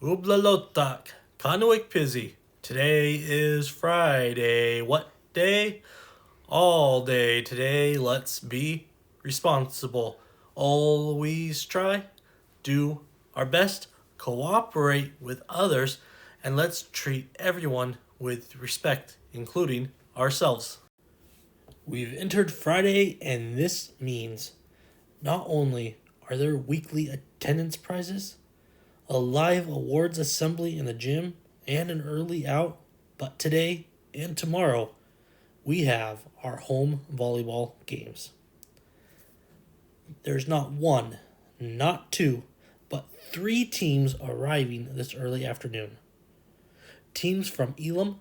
Ublalotak, Kanuik Pizzy. Today is Friday. What day? All day today. Let's be responsible. Always try, do our best, cooperate with others, and let's treat everyone with respect, including ourselves. We've entered Friday, and this means not only are there weekly attendance prizes, a live awards assembly in the gym, and an early out, but today and tomorrow we have our home volleyball games. There's not one, not two, but three teams arriving this early afternoon. Teams from Elam,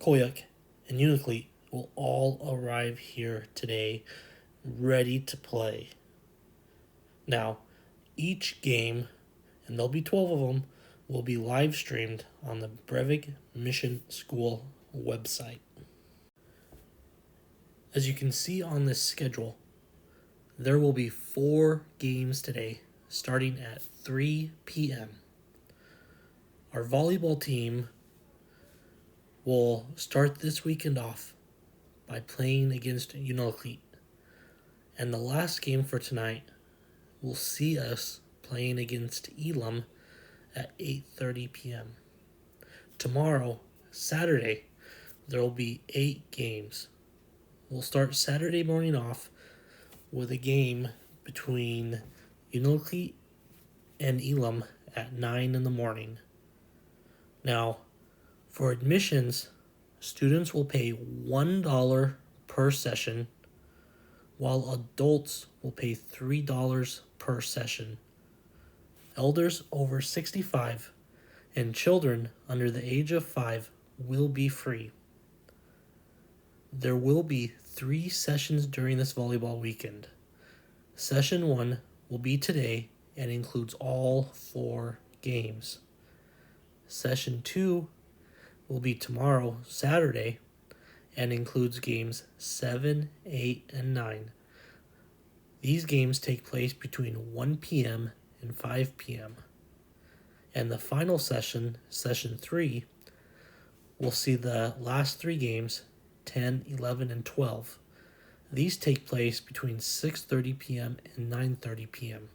Koyuk, and Uniclete will all arrive here today, ready to play. Now, each game, and there'll be 12 of them, will be live streamed on the Brevig Mission School website. As you can see on this schedule, there will be 4 games today, starting at 3 p.m. Our volleyball team will start this weekend off by playing against Unilcleat. And the last game for tonight will see us playing against Elam at 8:30 p.m. Tomorrow, Saturday, there will be 8 games. We'll start Saturday morning off with a game between Unilcleat and Elam at 9 in the morning. Now, for admissions, students will pay $1 per session, while adults will pay $3 per session. Elders over 65 and children under the age of 5 will be free. There will be 3 sessions during this volleyball weekend. Session 1 will be today and includes all 4 games. Session 2 will be tomorrow, Saturday, and includes games 7, 8, and 9. These games take place between 1 p.m. and 5 p.m. And the final session, Session 3, will see the last 3 games, 10, 11, and 12. These take place between 6:30 p.m. and 9:30 p.m.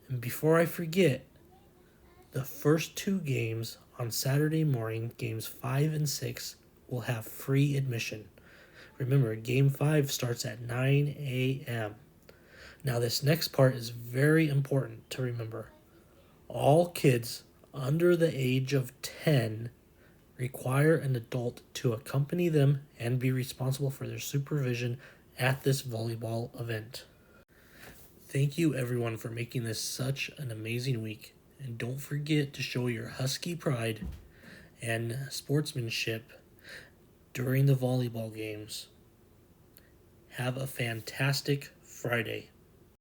And before I forget, the first 2 games on Saturday morning, games 5 and 6, will have free admission. Remember, game 5 starts at 9 a.m. Now, this next part is very important to remember. All kids under the age of 10 require an adult to accompany them and be responsible for their supervision at this volleyball event. Thank you, everyone, for making this such an amazing week. And don't forget to show your Husky pride and sportsmanship during the volleyball games. Have a fantastic Friday.